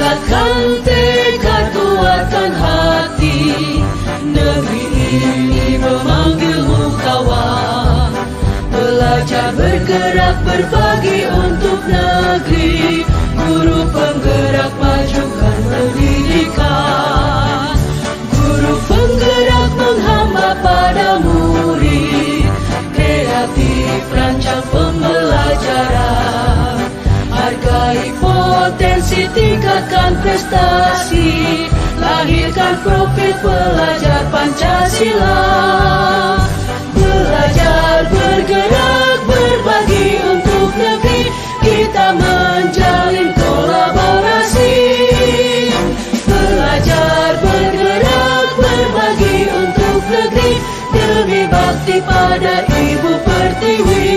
Bulatkan tekad kuatkan hati, negeri ini memanggilmu kawan. Belajar bergerak berbagi untuk negeri, guru penggerak majukan pendidikan. Guru penggerak menghamba pada murid, kreatif rancang pembelajaran. Hargai potensi, tingkatkan prestasi, lahirkan profil pelajar Pancasila. Belajar bergerak berbagi untuk negeri, kita menjalin kolaborasi. Belajar bergerak berbagi untuk negeri, demi bakti pada Ibu Pertiwi.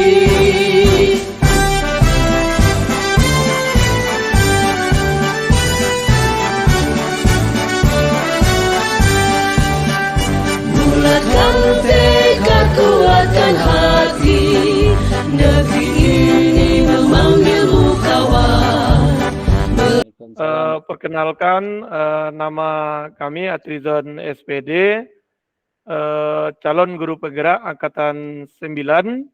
Bulatkan tekad kuatkan hati, negeri ini memanggilmu kawan. Perkenalkan, nama kami Atrizon SPD, calon guru penggerak Angkatan 9,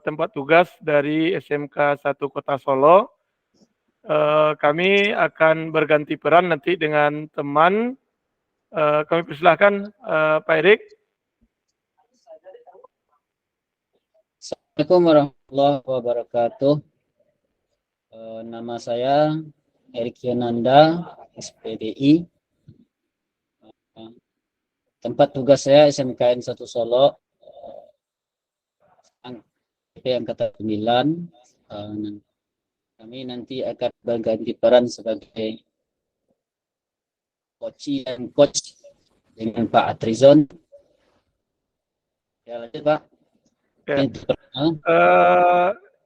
tempat tugas dari SMK 1 Kota Solo. Kami akan berganti peran nanti dengan teman. Kami persilahkan Pak Erik. Assalamualaikum warahmatullahi wabarakatuh. Nama saya Erik Yonanda, SPDI. Tempat tugas saya SMKN 1 Solo, Angkatan 9. Kami nanti akan berganti peran sebagai coach dengan Pak Atrizon. Ya, lanjut Pak. Ya.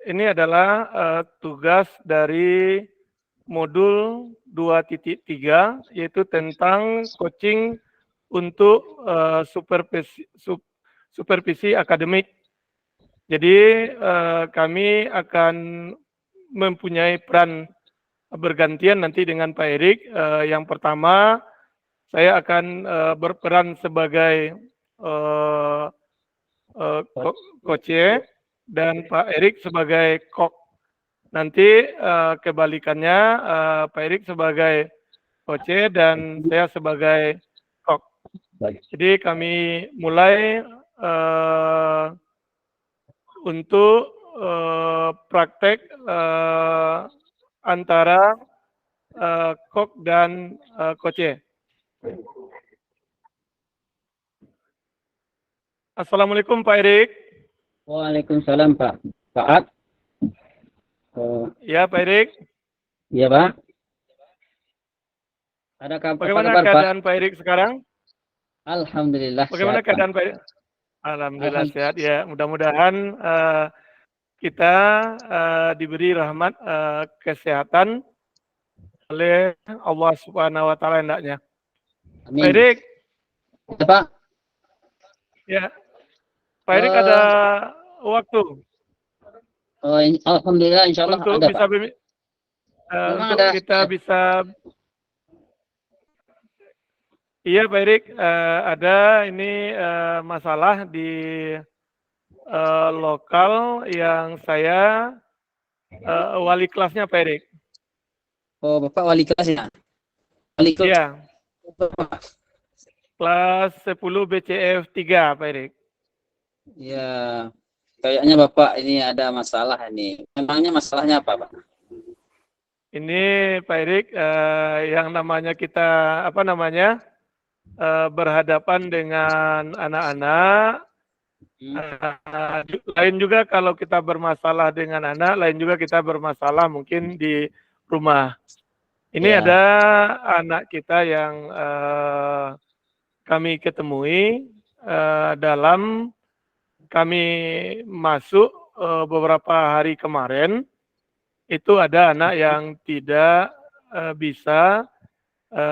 Ini adalah tugas dari modul 2.3, yaitu tentang coaching untuk supervisi akademik. Jadi kami akan mempunyai peran bergantian nanti dengan Pak Erik. Yang pertama, saya akan berperan sebagai coach dan Pak Erik sebagai kok. Nanti kebalikannya, Pak Erik sebagai coach dan saya sebagai kok. Jadi kami mulai untuk praktek antara kok dan coach. Assalamualaikum Pak Erik. Waalaikumsalam Pak Faat. Ya Pak Erik. Iya Pak. Ada Bagaimana kabar keadaan Pak Erik sekarang? Alhamdulillah. Bagaimana sehat, keadaan Pak Erik? Alhamdulillah sehat ya. Mudah-mudahan kita diberi rahmat kesehatan oleh Allah Subhanahu wa taala hendaknya. Amin. Pak Erik. Ya, Pak. Ya. Pak Erik ada waktu. Alhamdulillah insyaallah untuk ada, bisa Pak. Untuk ada. kita bisa. Iya Pak Erik, ada ini masalah di lokal yang saya wali kelasnya Pak Erik. Oh, Bapak wali kelas ya? Wali kelas. Iya. Bapak. Kelas 10 BCF 3 Pak Erik. Ya, kayaknya Bapak ini ada masalah ini. Memangnya masalahnya apa, Pak? Ini Pak Erik, yang namanya kita berhadapan dengan anak-anak. Lain juga kalau kita bermasalah dengan anak, lain juga kita bermasalah mungkin di rumah. Ini Ya. ada anak kita yang kami ketemui dalam kami masuk beberapa hari kemarin. Itu ada anak yang tidak bisa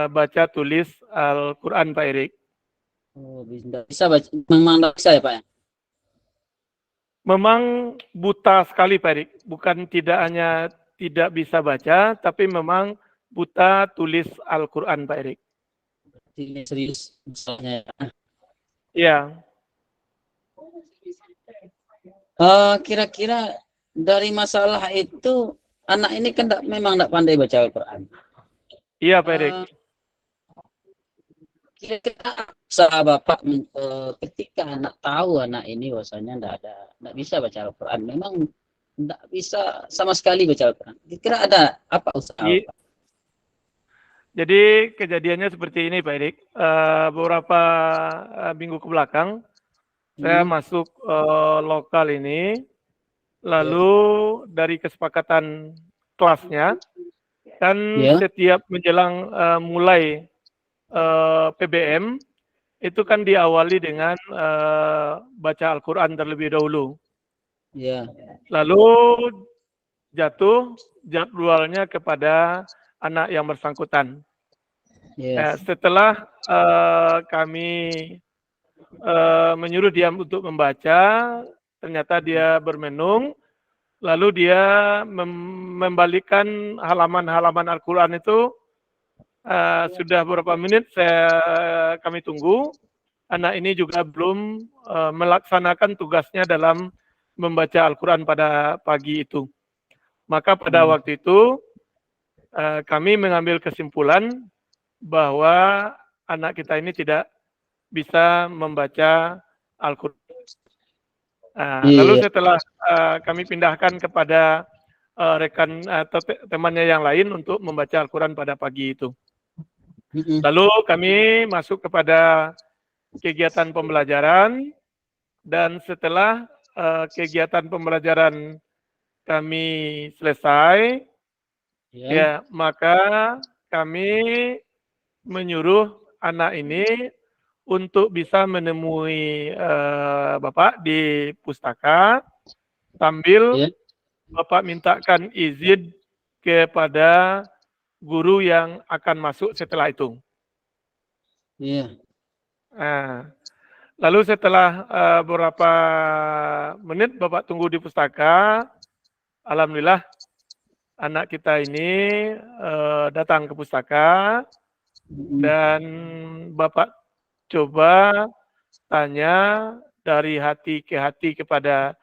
baca tulis Al-Quran Pak Erik. Oh, bisa baca, memang tidak bisa ya Pak ya? Memang buta sekali Pak Erik. Bukan tidak hanya tidak bisa baca, tapi memang buta tulis Al-Quran, Pak Erik. Ini serius misalnya. Ya, Kira-kira dari masalah itu anak ini kan memang tidak pandai baca Al-Quran. iya Pak Erik. Kira-kira usaha Bapak ketika anak tahu anak ini bahwasanya tidak bisa baca Al-Quran, memang tidak bisa sama sekali baca Al-Quran. Kira-kira ada apa usaha Bapak? Jadi kejadiannya seperti ini Pak Erik. Beberapa minggu ke belakang saya masuk lokal ini, lalu dari kesepakatan kelasnya kan setiap menjelang mulai PBM itu kan diawali dengan baca Al-Quran terlebih dahulu. Lalu jatuh jadwalnya kepada anak yang bersangkutan. Setelah kami menyuruh dia untuk membaca, ternyata dia bermenung, lalu dia membalikkan halaman-halaman Al-Quran itu. Sudah beberapa menit kami tunggu, anak ini juga belum melaksanakan tugasnya dalam membaca Al-Quran pada pagi itu. Maka pada waktu itu kami mengambil kesimpulan bahwa anak kita ini tidak bisa membaca Al-Quran. Lalu setelah kami pindahkan kepada rekan atau temannya yang lain untuk membaca Al-Quran pada pagi itu. Lalu kami masuk kepada kegiatan pembelajaran, dan setelah kegiatan pembelajaran kami selesai, maka kami menyuruh anak ini untuk bisa menemui Bapak di pustaka sambil Bapak mintakan izin kepada guru yang akan masuk setelah itu. Lalu setelah beberapa menit Bapak tunggu di pustaka, alhamdulillah anak kita ini datang ke pustaka, dan Bapak coba tanya dari hati ke hati kepada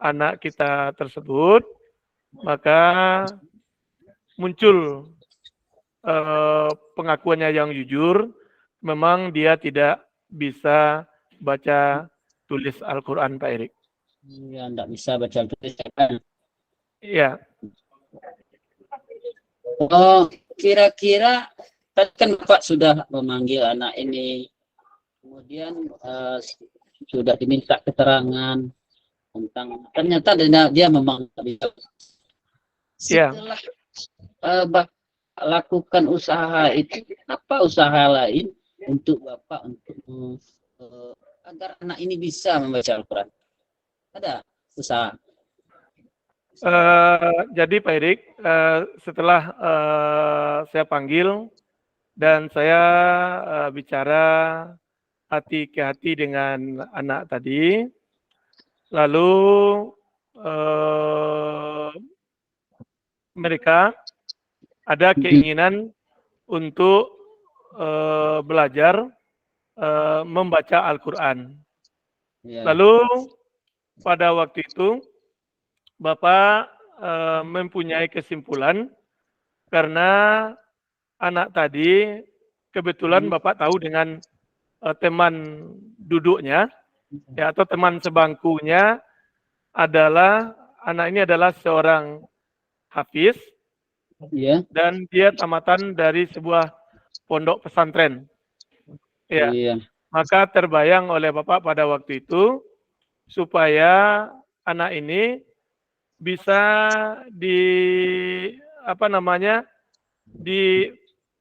anak kita tersebut, maka muncul pengakuannya yang jujur, memang dia tidak bisa baca tulis Al-Quran, Pak Erik. Iya, tidak bisa baca tulis kan? Iya. Kira-kira tadi kan Bapak sudah memanggil anak ini, kemudian sudah diminta keterangan tentang ternyata dia memang tidak bisa. Setelah Bapak lakukan usaha itu, apa usaha lain untuk Bapak untuk agar anak ini bisa membaca Al-Quran? Ada usaha? Jadi Pak Erik, setelah saya panggil dan saya bicara hati ke hati dengan anak tadi, lalu mereka ada keinginan untuk belajar membaca Al-Quran. Lalu pada waktu itu Bapak mempunyai kesimpulan, karena anak tadi kebetulan Bapak tahu dengan teman duduknya, atau teman sebangkunya adalah anak ini adalah seorang hafiz, dan dia tamatan dari sebuah pondok pesantren. Maka terbayang oleh Bapak pada waktu itu supaya anak ini bisa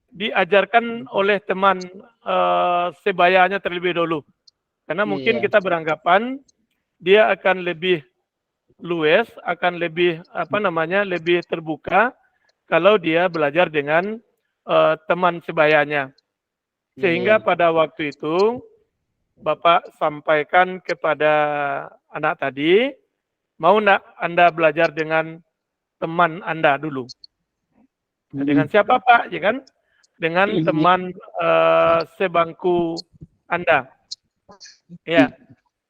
diajarkan oleh teman sebayanya terlebih dahulu, karena mungkin kita beranggapan dia akan lebih luwes, akan lebih lebih terbuka kalau dia belajar dengan teman sebayanya. Sehingga pada waktu itu Bapak sampaikan kepada anak tadi, mau nak Anda belajar dengan teman Anda dulu? Dengan siapa Pak? Ya kan? Dengan teman sebangku Anda. Ya,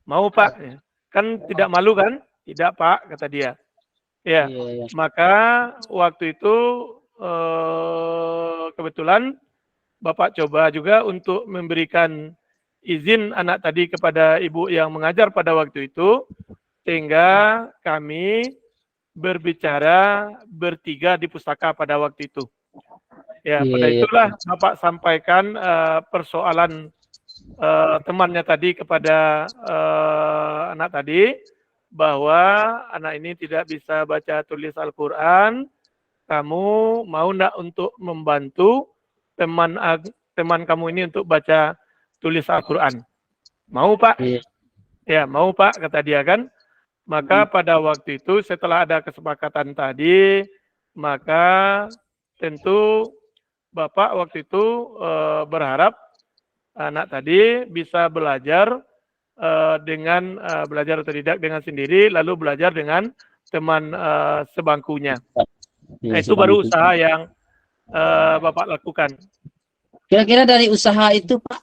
mau Pak? Ya. Kan tidak malu kan? Tidak Pak, kata dia. Ya, Iya, iya. maka waktu itu kebetulan Bapak coba juga untuk memberikan izin anak tadi kepada ibu yang mengajar pada waktu itu, sehingga kami berbicara bertiga di pustaka pada waktu itu. Ya, Iya, pada iya. itulah Bapak sampaikan persoalan temannya tadi kepada anak tadi, bahwa anak ini tidak bisa baca tulis Al-Quran. Kamu mau enggak untuk membantu teman kamu ini untuk baca tulis Al-Quran? Mau Pak? Iya. Ya, mau Pak, kata dia kan. Maka pada waktu itu setelah ada kesepakatan tadi, maka tentu Bapak waktu itu berharap anak tadi bisa belajar dengan belajar otodidak dengan sendiri, lalu belajar dengan teman sebangkunya. Iya, Nah, itu baru usaha yang Bapak lakukan. Kira-kira dari usaha itu Pak,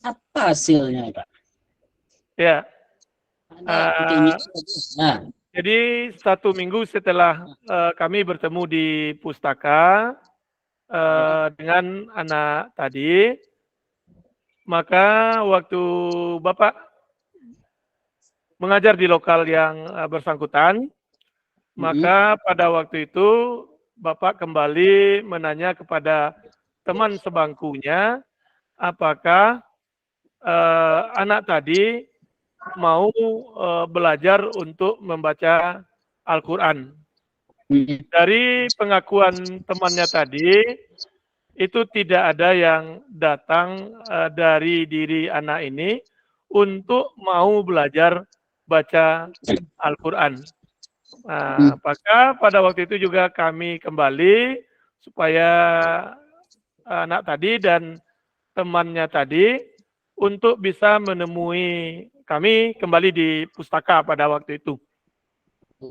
apa hasilnya Pak? Ya, Ada keinginan nah, jadi 1 minggu setelah kami bertemu di pustaka dengan anak tadi, maka waktu Bapak mengajar di lokal yang bersangkutan, maka pada waktu itu Bapak kembali menanya kepada teman sebangkunya, apakah anak tadi mau belajar untuk membaca Al-Quran. Dari pengakuan temannya tadi, itu tidak ada yang datang dari diri anak ini untuk mau belajar baca Al-Quran. Nah, maka pada waktu itu juga kami kembali supaya anak tadi dan temannya tadi untuk bisa menemui kami kembali di pustaka pada waktu itu.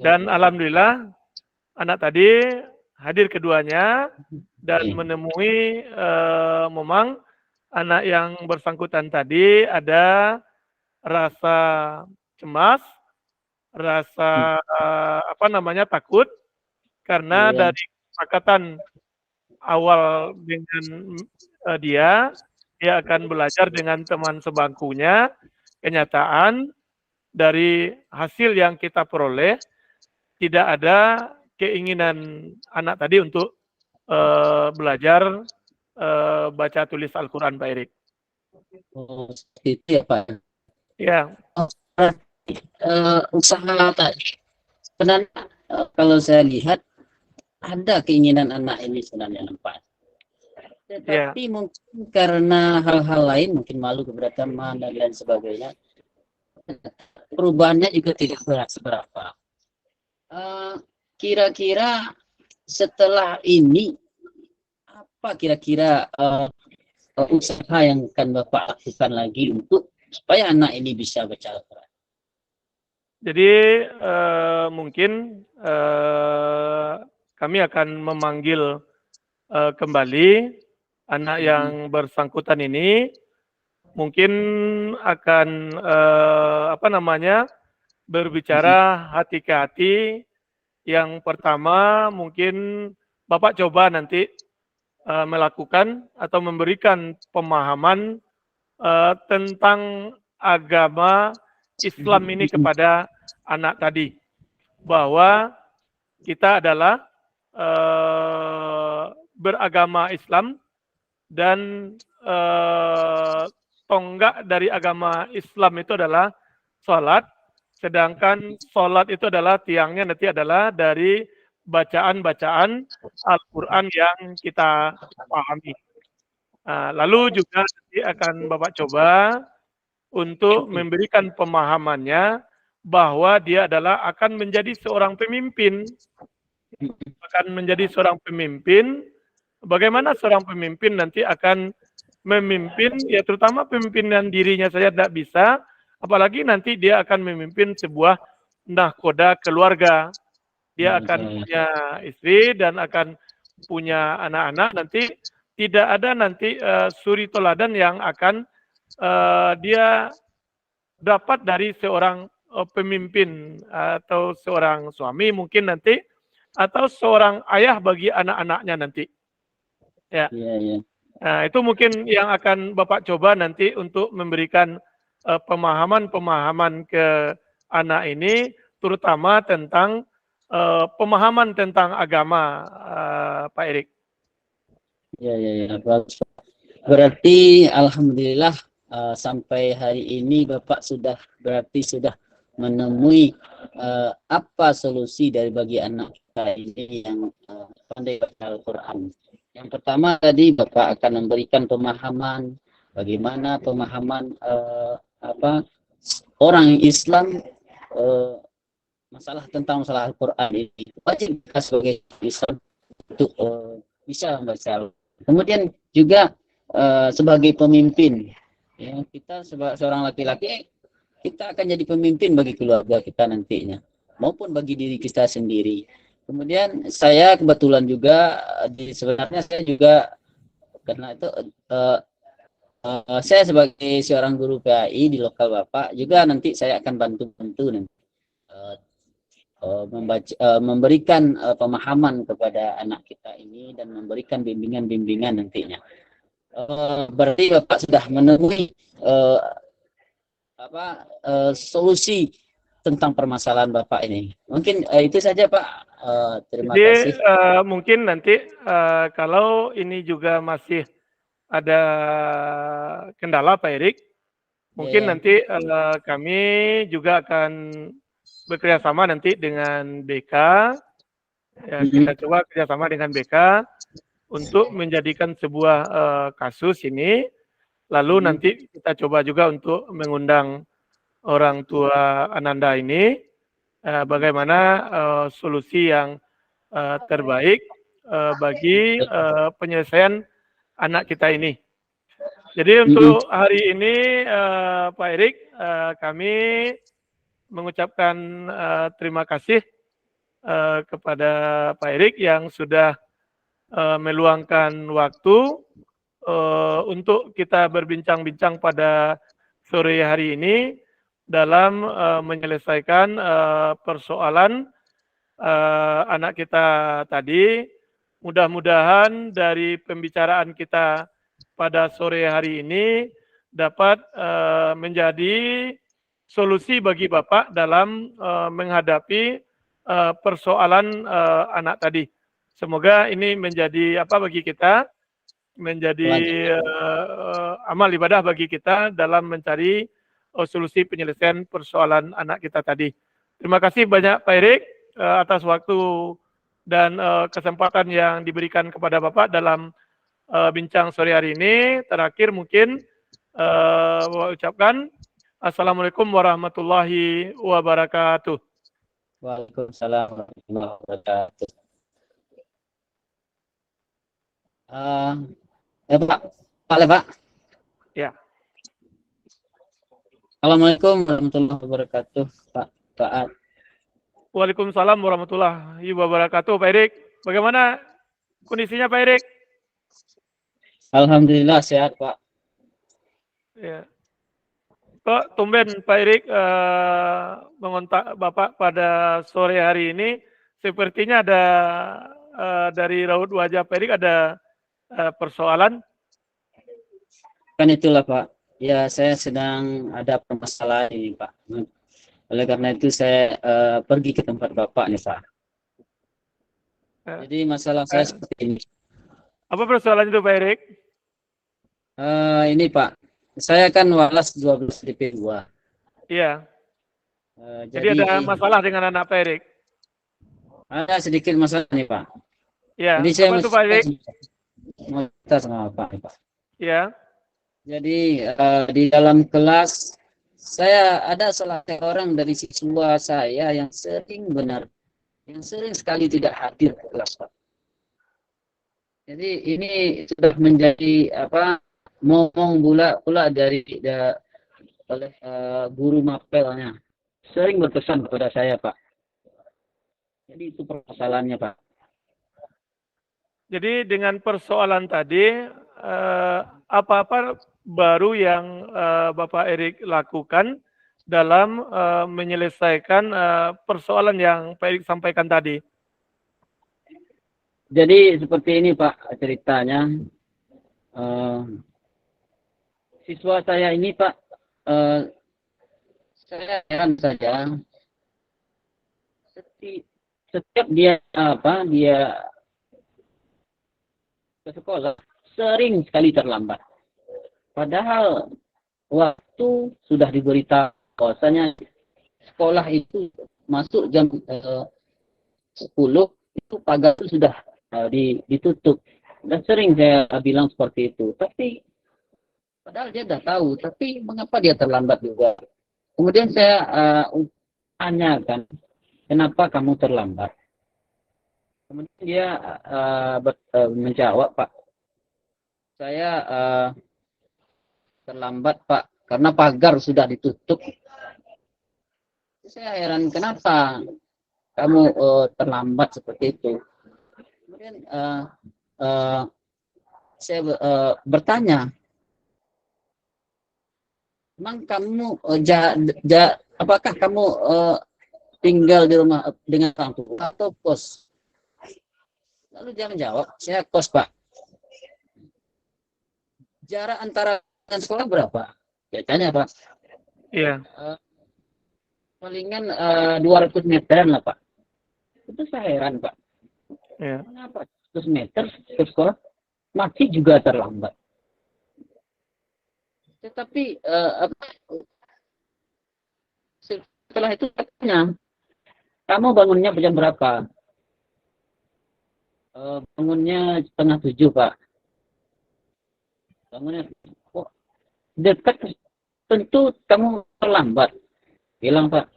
Dan alhamdulillah anak tadi hadir keduanya dan menemui memang anak yang bersangkutan tadi ada rasa cemas, rasa takut, karena dari kesepakatan awal dengan dia akan belajar dengan teman sebangkunya. Kenyataan dari hasil yang kita peroleh tidak ada keinginan anak tadi untuk belajar baca tulis Al-Quran, Pak Erik. Oh, itu ya Pak. Ya. Usaha tadi sebenarnya kalau saya lihat ada keinginan anak ini sebenarnya nampak. Tetapi mungkin karena hal-hal lain, mungkin malu, kepada teman dan lain sebagainya, perubahannya juga tidak seberapa. Kira-kira setelah ini apa kira-kira usaha yang akan Bapak lakukan lagi untuk supaya anak ini bisa baca Al-Quran? Jadi mungkin kami akan memanggil kembali anak yang bersangkutan ini, mungkin akan berbicara hati ke hati. Yang pertama mungkin Bapak coba nanti melakukan atau memberikan pemahaman tentang agama Islam ini kepada anak tadi, bahwa kita adalah beragama Islam dan tonggak dari agama Islam itu adalah sholat, sedangkan sholat itu adalah tiangnya nanti adalah dari bacaan-bacaan Al-Quran yang kita pahami. Lalu juga nanti akan Bapak coba untuk memberikan pemahamannya bahwa dia adalah akan menjadi seorang pemimpin. Akan menjadi seorang pemimpin. Bagaimana seorang pemimpin nanti akan memimpin, ya terutama pemimpinan dirinya saja tidak bisa, apalagi nanti dia akan memimpin sebuah nahkoda keluarga. Dia akan punya istri dan akan punya anak-anak nanti tidak ada nanti suri toladan yang akan dia dapat dari seorang pemimpin atau seorang suami mungkin nanti atau seorang ayah bagi anak-anaknya nanti. Ya. Iya, iya. Nah, itu mungkin yang akan Bapak coba nanti untuk memberikan pemahaman-pemahaman ke anak ini, terutama tentang pemahaman tentang agama, Pak Erik. Iya, iya, iya. Bagus. Berarti alhamdulillah sampai hari ini Bapak berarti sudah menemui apa solusi dari bagi anak kita ini yang pandai baca Al-Quran. Yang pertama tadi Bapak akan memberikan pemahaman bagaimana pemahaman orang Islam masalah Al-Quran ini. Wajib kita sebagai Islam untuk bisa membaca. Kemudian juga sebagai pemimpin, ya, kita seorang laki-laki kita akan jadi pemimpin bagi keluarga kita nantinya maupun bagi diri kita sendiri. Kemudian saya kebetulan juga sebenarnya saya juga karena itu saya sebagai seorang guru PAI di lokal Bapak juga nanti saya akan bantu nanti memberikan pemahaman kepada anak kita ini dan memberikan bimbingan nantinya. Berarti Bapak sudah menemui solusi tentang permasalahan Bapak ini. Mungkin itu saja Pak. Terima kasih. Mungkin nanti kalau ini juga masih ada kendala Pak Erik, mungkin nanti kami juga akan bekerjasama nanti dengan BK. Ya, kita coba kerjasama dengan BK untuk menjadikan sebuah kasus ini, lalu nanti kita coba juga untuk mengundang orang tua Ananda ini, bagaimana solusi yang terbaik bagi penyelesaian anak kita ini. Jadi untuk hari ini Pak Erik, kami mengucapkan terima kasih kepada Pak Erik yang sudah meluangkan waktu untuk kita berbincang-bincang pada sore hari ini dalam menyelesaikan persoalan anak kita tadi. Mudah-mudahan dari pembicaraan kita pada sore hari ini dapat menjadi solusi bagi Bapak dalam menghadapi persoalan anak tadi. Semoga ini menjadi bagi kita, menjadi amal ibadah bagi kita dalam mencari solusi penyelesaian persoalan anak kita tadi. Terima kasih banyak Pak Erik atas waktu dan kesempatan yang diberikan kepada Bapak dalam bincang sore hari ini. Terakhir mungkin ucapkan Assalamualaikum warahmatullahi wabarakatuh. Waalaikumsalam warahmatullahi wabarakatuh. Pak. Ya. Assalamualaikum warahmatullahi wabarakatuh, Pak. Waalaikumsalam warahmatullahi wabarakatuh, Pak Erik. Bagaimana kondisinya, Pak Erik? Alhamdulillah sehat, Pak. Ya. Kok tumben Pak Erik mengontak Bapak pada sore hari ini? Sepertinya ada dari raut wajah Pak Erik ada persoalan. Kan itulah Pak. Ya saya sedang ada permasalahan ini Pak. Oleh karena itu saya pergi ke tempat Bapak nih Pak. Jadi masalah saya seperti ini. Apa persoalan itu Pak Erik? Ini Pak. Saya kan walas 12 DP2. Iya. Jadi ada masalah dengan anak Pak Erik? Ada sedikit masalah nih Pak. Iya. Jadi saya apa itu Pak Erik? Mau cerita sama Pak. Iya. Jadi di dalam kelas saya ada salah seorang dari siswa saya yang sering sekali tidak hadir ke kelas Pak. Jadi ini sudah menjadi momong pula dari oleh guru mapelnya. Sering berpesan kepada saya Pak. Jadi itu permasalahannya Pak. Jadi dengan persoalan tadi, apa-apa baru yang Bapak Erik lakukan dalam menyelesaikan persoalan yang Pak Erik sampaikan tadi? Jadi seperti ini Pak ceritanya. Siswa saya ini Pak, saya heran saja. Setiap dia ke sekolah sering sekali terlambat. Padahal waktu sudah diberitahu bahwasanya sekolah itu masuk jam 10, itu pagar itu sudah ditutup. Dan sering saya bilang seperti itu. Tapi padahal dia sudah tahu, tapi mengapa dia terlambat juga? Kemudian saya tanyakan, kenapa kamu terlambat? Kemudian dia menjawab, Pak, saya terlambat Pak, karena pagar sudah ditutup. Saya heran, kenapa kamu terlambat seperti itu? Kemudian saya bertanya, memang kamu apakah kamu tinggal di rumah dengan orang tua atau kos? Lalu dia menjawab, saya kos Pak. Jarak antara sekolah berapa? Saya tanya Pak. Iya. Palingan 200 meteran lah Pak. Itu saya heran Pak. Iya. Mengapa 100 meter ke sekolah masih juga terlambat? Tetapi setelah itu katanya, kamu bangunnya jam berapa? Bangunnya 6:30 Pak. Bangunnya kok dekat, tentu kamu terlambat. Bilang Pak,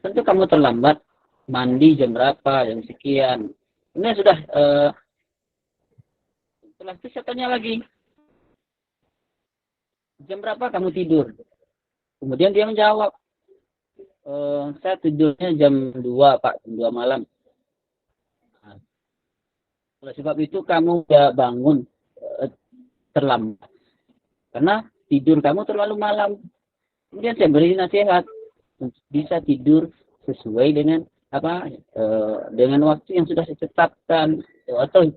tentu kamu terlambat. Mandi jam berapa? Jam sekian. Ini sudah. Setelah itu saya tanya lagi, jam berapa kamu tidur? Kemudian dia menjawab, saya tidurnya jam 2 Pak, jam 2 malam. Nah, oleh sebab itu kamu udah bangun terlambat. Karena tidur kamu terlalu malam. Kemudian saya beri nasihat, bisa tidur sesuai dengan dengan waktu yang sudah ditetapkan, atau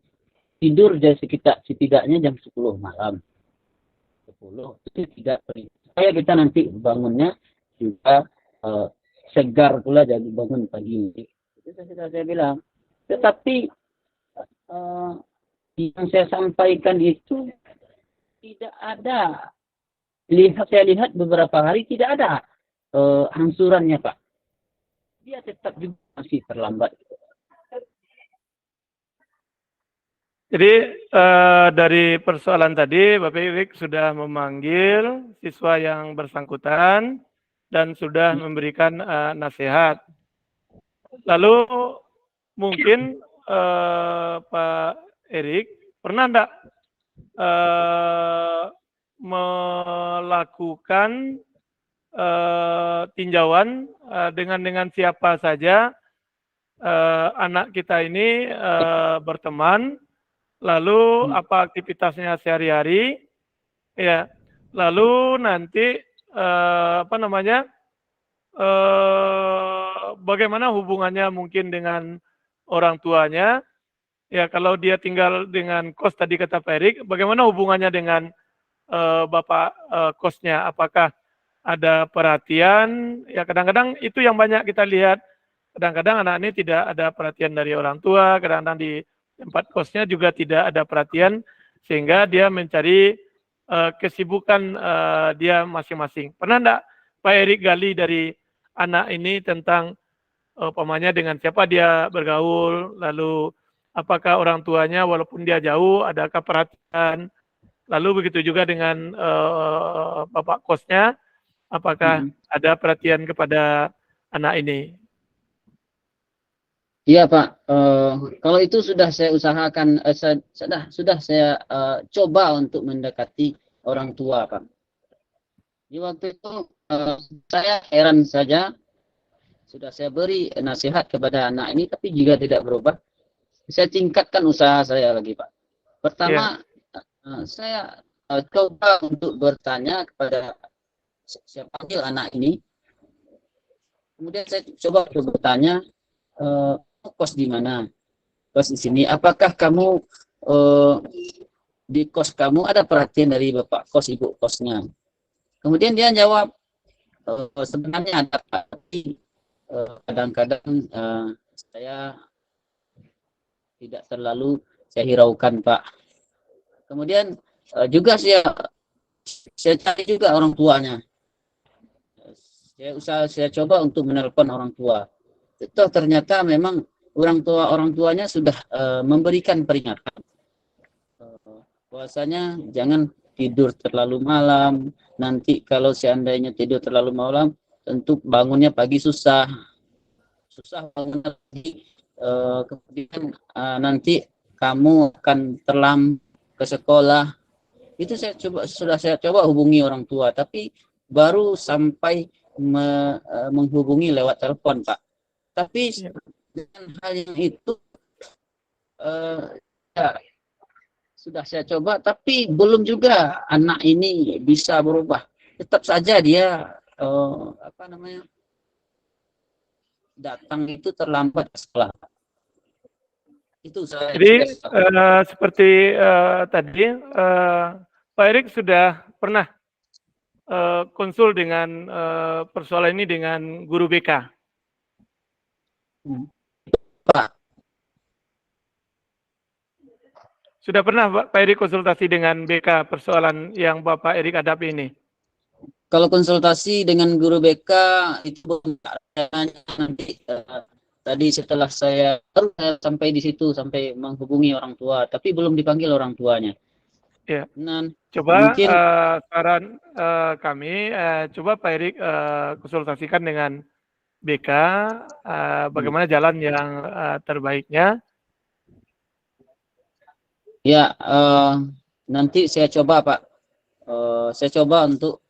tidur dari setidaknya jam 10 malam. 10 itu tidak perlu. Supaya kita nanti bangunnya juga segar pula, jadi bangun pagi. Itu saya bilang. Tetapi yang saya sampaikan itu tidak ada. Saya lihat beberapa hari tidak ada angsurannya Pak. Dia tetap juga masih terlambat. Jadi dari persoalan tadi, Bapak Erik sudah memanggil siswa yang bersangkutan dan sudah memberikan nasihat. Lalu mungkin Pak Erik pernah enggak melakukan tinjauan dengan siapa saja anak kita ini berteman, lalu apa aktivitasnya sehari-hari, ya, lalu nanti bagaimana hubungannya mungkin dengan orang tuanya, ya, kalau dia tinggal dengan kos tadi kata Pak Erik, bagaimana hubungannya dengan bapak kosnya, apakah ada perhatian, ya kadang-kadang itu yang banyak kita lihat, kadang-kadang anak ini tidak ada perhatian dari orang tua, kadang-kadang di tempat kosnya juga tidak ada perhatian, sehingga dia mencari kesibukan dia masing-masing. Pernah enggak Pak Erik gali dari anak ini tentang umpamanya dengan siapa dia bergaul, lalu apakah orang tuanya walaupun dia jauh, adakah perhatian, lalu begitu juga dengan bapak kosnya, apakah ada perhatian kepada anak ini? Iya Pak, kalau itu sudah saya usahakan, sudah saya coba untuk mendekati orang tua Pak. Di waktu itu saya heran saja, sudah saya beri nasihat kepada anak ini, tapi juga tidak berubah. saya tingkatkan usaha saya lagi, Pak. Pertama, saya coba untuk bertanya kepada saya panggil anak ini. Kemudian saya coba untuk bertanya, kos di mana? Kos di sini. Apakah kamu di kos kamu ada perhatian dari bapak kos, ibu kosnya? Kemudian dia jawab, sebenarnya ada, Pak, tapi kadang-kadang saya tidak terlalu saya hiraukan, Pak. Kemudian juga saya cari juga orang tuanya. Saya coba untuk menelpon orang tua. Itu ternyata memang orang tuanya sudah memberikan peringatan. Bahwasanya jangan tidur terlalu malam. Nanti kalau seandainya tidur terlalu malam, tentu bangunnya pagi susah bangun lagi. Kemudian nanti kamu akan terlambat ke sekolah. Itu sudah saya coba hubungi orang tua, tapi baru sampai menghubungi lewat telepon, Pak. Tapi dengan hal yang itu ya, sudah saya coba, tapi belum juga anak ini bisa berubah. Tetap saja dia datang itu terlambat ke sekolah. Itu saya. Jadi seperti tadi Pak Erik sudah pernah konsul dengan persoalan ini dengan guru BK. Pak. Sudah pernah Pak Erik konsultasi dengan BK persoalan yang Bapak Erik hadapi ini? Kalau konsultasi dengan guru BK itu belum nanti tadi setelah saya sampai di situ, sampai menghubungi orang tua, tapi belum dipanggil orang tuanya. Ya. Nah, coba mungkin saran kami, coba Pak Erik konsultasikan dengan BK bagaimana jalan yang terbaiknya. Ya, nanti saya coba, Pak. Saya coba untuk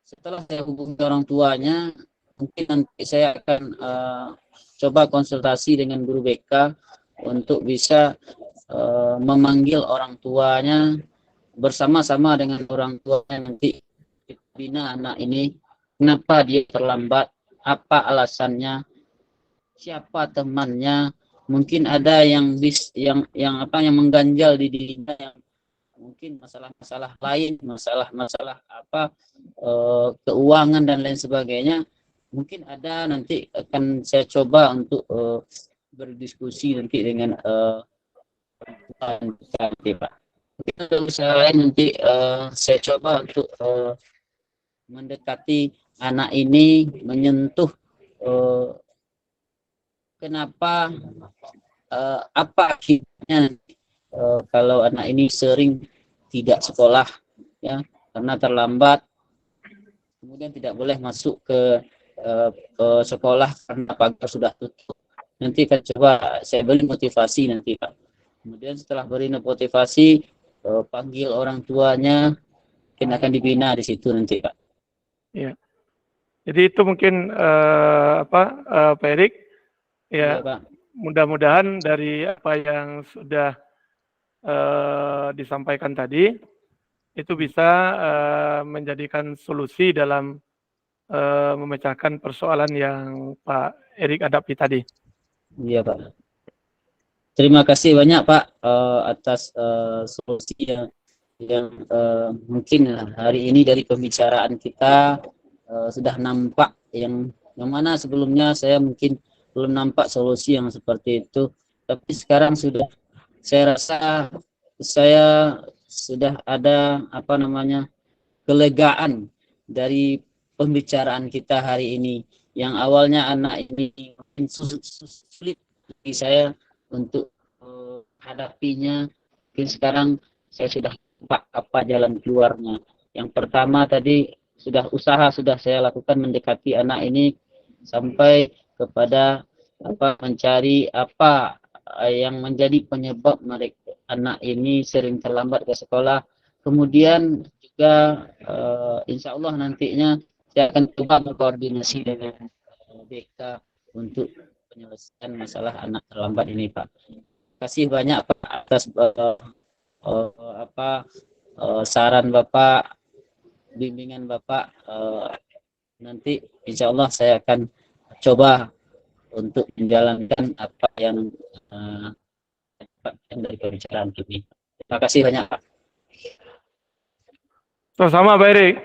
setelah saya hubungi orang tuanya, mungkin nanti saya akan coba konsultasi dengan guru BK untuk bisa memanggil orang tuanya bersama-sama dengan orang tuanya, nanti bina anak ini, kenapa dia terlambat, apa alasannya, siapa temannya, mungkin ada yang mengganjal di dirinya, yang mungkin masalah-masalah lain, masalah keuangan dan lain sebagainya. Mungkin ada, nanti akan saya coba untuk berdiskusi nanti dengan nanti, Pak. Mungkin ada usaha lain, nanti saya coba untuk mendekati anak ini, menyentuh kenapa, apa akhirnya kalau anak ini sering tidak sekolah, ya, karena terlambat, kemudian tidak boleh masuk ke sekolah karena pagar sudah tutup. Nanti akan coba saya beri motivasi nanti, Pak. Kemudian setelah beri motivasi, panggil orang tuanya, mungkin akan dibina di situ nanti, Pak. Ya. Jadi itu mungkin Pak Erik, ya, Pak. Mudah-mudahan dari apa yang sudah disampaikan tadi itu bisa menjadikan solusi dalam memecahkan persoalan yang Pak Erik hadapi tadi. Iya, Pak. Terima kasih banyak, Pak, atas solusi yang mungkin hari ini dari pembicaraan kita sudah nampak yang mana sebelumnya saya mungkin belum nampak solusi yang seperti itu, tapi sekarang sudah, saya rasa saya sudah ada kelegaan dari pembicaraan kita hari ini. Yang awalnya anak ini mungkin sulit bagi saya untuk hadapinya, mungkin sekarang saya sudah nampak apa jalan keluarnya. Yang pertama tadi sudah saya lakukan mendekati anak ini sampai kepada mencari apa yang menjadi penyebab mereka anak ini sering terlambat ke sekolah. Kemudian juga insya Allah nantinya saya akan coba berkoordinasi dengan BK untuk menyelesaikan masalah anak terlambat ini, Pak. Kasih banyak Pak atas saran Bapak, bimbingan Bapak. Nanti insya Allah saya akan coba untuk menjalankan apa yang dari pembicaraan ini. Terima kasih banyak Pak. Sama-sama Pak Erik.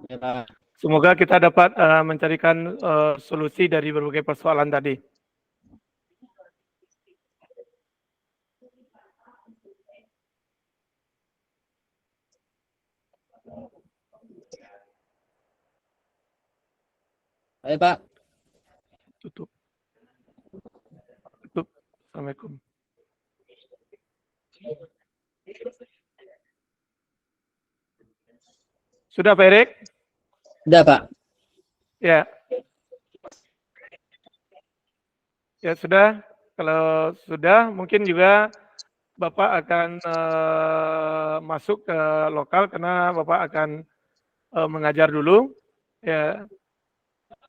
Ya, Pak. Semoga kita dapat mencarikan solusi dari berbagai persoalan tadi. Baik Pak. Tutup. Assalamualaikum. Sudah Pak Erik? Sudah Pak. Ya. Ya sudah. Kalau sudah, mungkin juga Bapak akan masuk ke lokal karena Bapak akan mengajar dulu. Ya.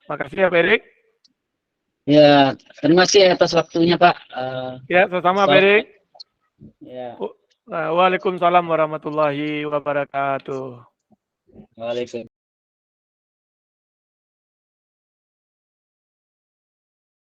Makasih ya Pak Erik. Ya, terima kasih atas waktunya Pak. Ya, sama-sama Pak Erik. Ya. Waalaikumsalam warahmatullahi wabarakatuh. Waalaikumsalam.